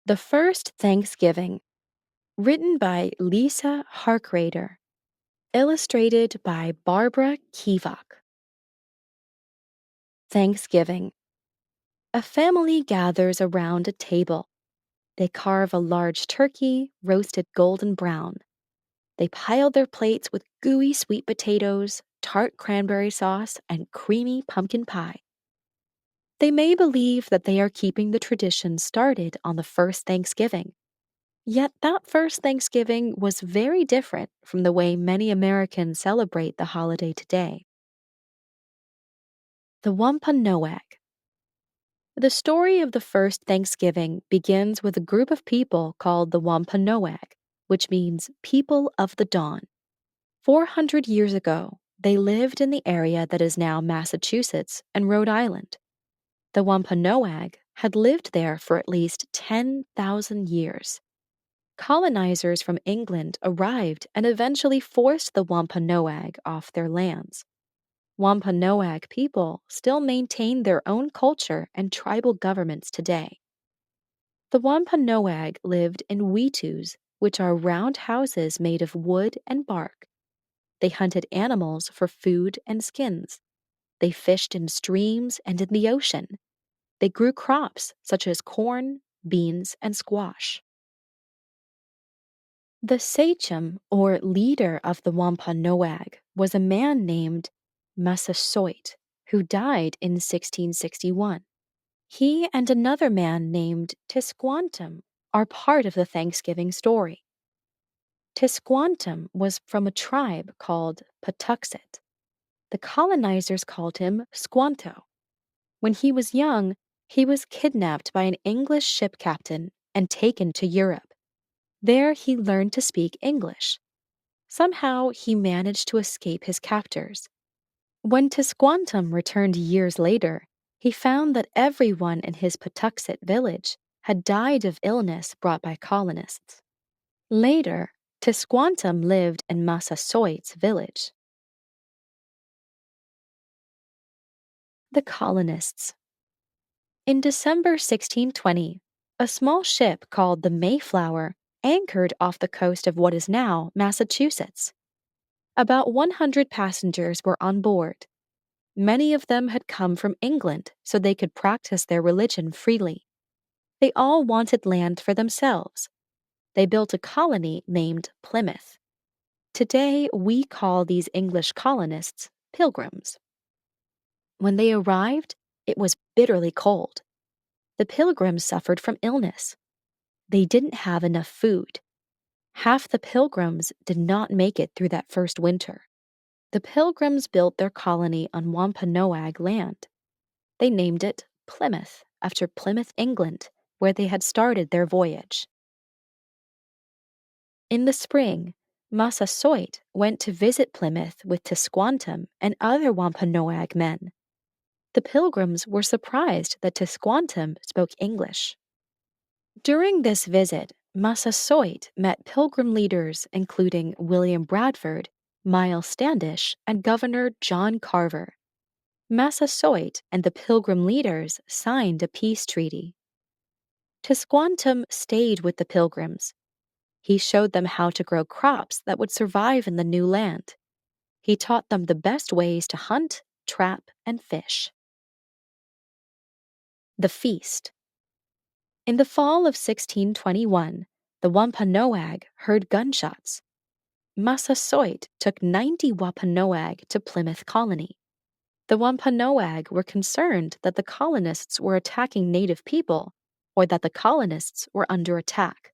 The First Thanksgiving, written by Lisa Harkrader, illustrated by Barbara Kivak. Thanksgiving. A family gathers around a table. They carve a large turkey, roasted golden brown. They pile their plates with gooey sweet potatoes, tart cranberry sauce, and creamy pumpkin pie. They may believe that they are keeping the tradition started on the first Thanksgiving. Yet that first Thanksgiving was very different from the way many Americans celebrate the holiday today. The Wampanoag. The story of the first Thanksgiving begins with a group of people called the Wampanoag, which means people of the dawn. 400 years ago, they lived in the area that is now Massachusetts and Rhode Island. The Wampanoag had lived there for at least 10,000 years. Colonizers from England arrived and eventually forced the Wampanoag off their lands. Wampanoag people still maintain their own culture and tribal governments today. The Wampanoag lived in wetus, which are round houses made of wood and bark. They hunted animals for food and skins. They fished in streams and in the ocean. They grew crops such as corn, beans, and squash. The sachem, or leader of the Wampanoag, was a man named Massasoit, who died in 1661. He and another man named Tisquantum are part of the Thanksgiving story. Tisquantum was from a tribe called Patuxet. The colonizers called him Squanto. When he was young, he was kidnapped by an English ship captain and taken to Europe. There he learned to speak English. Somehow he managed to escape his captors. When Tisquantum returned years later, he found that everyone in his Patuxet village had died of illness brought by colonists. Later, Tisquantum lived in Massasoit's village. The colonists. In December 1620, a small ship called the Mayflower anchored off the coast of what is now Massachusetts. About 100 passengers were on board. Many of them had come from England so they could practice their religion freely. They all wanted land for themselves. They built a colony named Plymouth. Today, we call these English colonists pilgrims. When they arrived, it was bitterly cold. The pilgrims suffered from illness. They didn't have enough food. Half the pilgrims did not make it through that first winter. The pilgrims built their colony on Wampanoag land. They named it Plymouth after Plymouth, England, where they had started their voyage. In the spring, Massasoit went to visit Plymouth with Tisquantum and other Wampanoag men. The pilgrims were surprised that Tisquantum spoke English. During this visit, Massasoit met pilgrim leaders including William Bradford, Miles Standish, and Governor John Carver. Massasoit and the pilgrim leaders signed a peace treaty. Tisquantum stayed with the pilgrims. He showed them how to grow crops that would survive in the new land. He taught them the best ways to hunt, trap, and fish. The Feast. In the fall of 1621, the Wampanoag heard gunshots. Massasoit took 90 Wampanoag to Plymouth Colony. The Wampanoag were concerned that the colonists were attacking native people or that the colonists were under attack.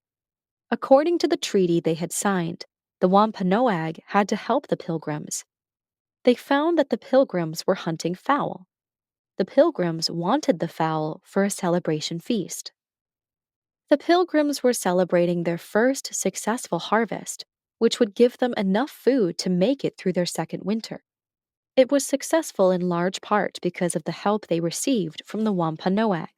According to the treaty they had signed, the Wampanoag had to help the pilgrims. They found that the pilgrims were hunting fowl. The pilgrims wanted the fowl for a celebration feast. The pilgrims were celebrating their first successful harvest, which would give them enough food to make it through their second winter. It was successful in large part because of the help they received from the Wampanoag.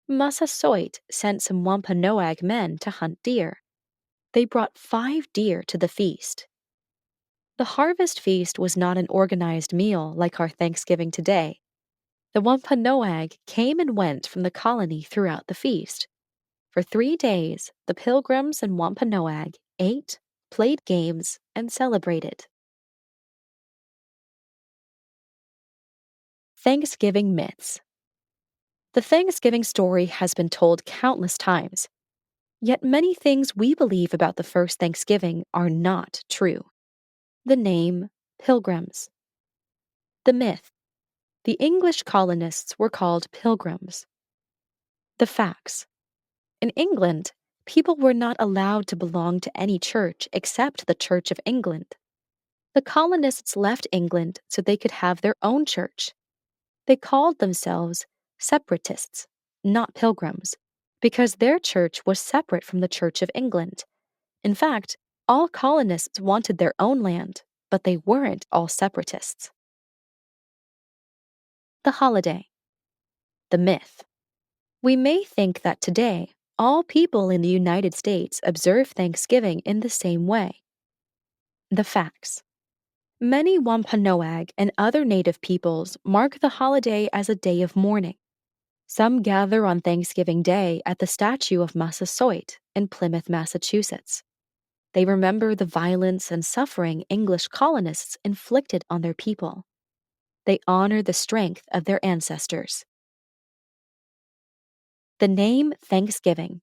Massasoit sent some Wampanoag men to hunt deer. They brought 5 deer to the feast. The harvest feast was not an organized meal like our Thanksgiving today. The Wampanoag came and went from the colony throughout the feast. For 3 days, the Pilgrims and Wampanoag ate, played games, and celebrated. Thanksgiving myths. The Thanksgiving story has been told countless times, yet many things we believe about the first Thanksgiving are not true. The name, Pilgrims. The myth, the English colonists were called Pilgrims. The facts. In England, people were not allowed to belong to any church except the Church of England. The colonists left England so they could have their own church. They called themselves separatists, not pilgrims, because their church was separate from the Church of England. In fact, all colonists wanted their own land, but they weren't all separatists. The holiday. The myth. We may think that today, all people in the United States observe Thanksgiving in the same way. The facts. Many Wampanoag and other native peoples mark the holiday as a day of mourning. Some gather on Thanksgiving Day at the statue of Massasoit in Plymouth, Massachusetts. They remember the violence and suffering English colonists inflicted on their people. They honor the strength of their ancestors. The name Thanksgiving.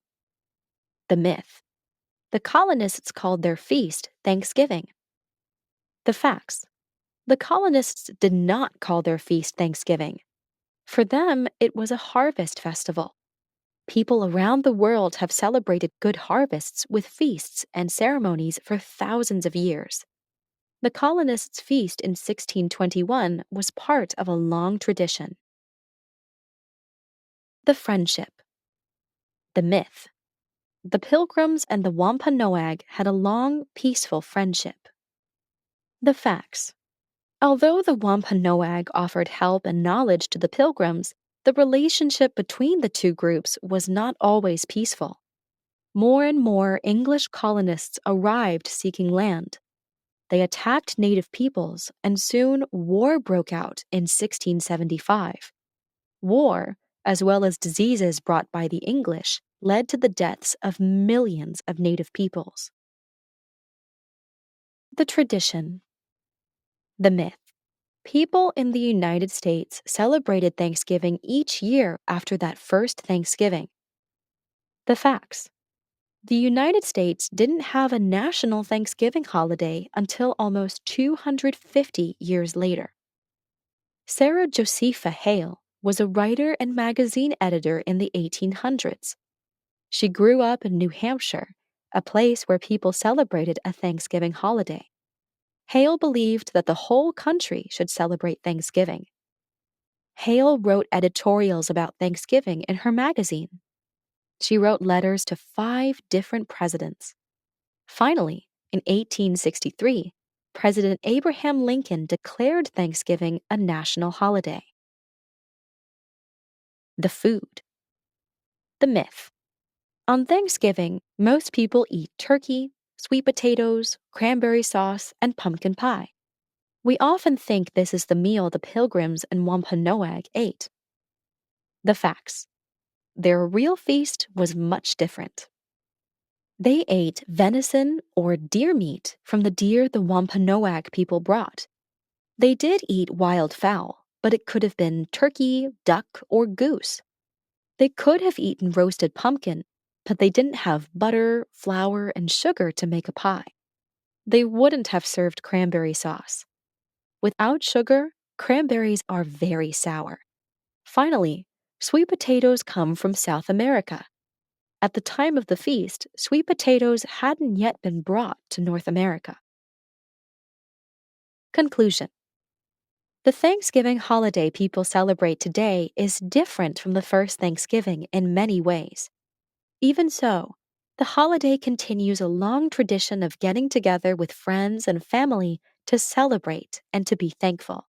The myth. The colonists called their feast Thanksgiving. The facts. The colonists did not call their feast Thanksgiving. For them, it was a harvest festival. People around the world have celebrated good harvests with feasts and ceremonies for thousands of years. The colonists' feast in 1621 was part of a long tradition. The friendship. The myth. The Pilgrims and the Wampanoag had a long, peaceful friendship. The facts. Although the Wampanoag offered help and knowledge to the Pilgrims, the relationship between the two groups was not always peaceful. More and more English colonists arrived seeking land. They attacked native peoples, and soon war broke out in 1675. War, as well as diseases brought by the English, led to the deaths of millions of native peoples. The tradition. The myth. People in the United States celebrated Thanksgiving each year after that first Thanksgiving. The facts. The United States didn't have a national Thanksgiving holiday until almost 250 years later. Sarah Josepha Hale was a writer and magazine editor in the 1800s. She grew up in New Hampshire, a place where people celebrated a Thanksgiving holiday. Hale believed that the whole country should celebrate Thanksgiving. Hale wrote editorials about Thanksgiving in her magazine. She wrote letters to 5 different presidents. Finally, in 1863, President Abraham Lincoln declared Thanksgiving a national holiday. The food. The myth. On Thanksgiving, most people eat turkey, sweet potatoes, cranberry sauce, and pumpkin pie. We often think this is the meal the Pilgrims and Wampanoag ate. The facts. Their real feast was much different. They ate venison or deer meat from the deer the Wampanoag people brought. They did eat wild fowl, but it could have been turkey, duck, or goose. They could have eaten roasted pumpkin, but they didn't have butter, flour, and sugar to make a pie. They wouldn't have served cranberry sauce. Without sugar, cranberries are very sour. Finally, sweet potatoes come from South America. At the time of the feast, sweet potatoes hadn't yet been brought to North America. Conclusion. The Thanksgiving holiday people celebrate today is different from the first Thanksgiving in many ways. Even so, the holiday continues a long tradition of getting together with friends and family to celebrate and to be thankful.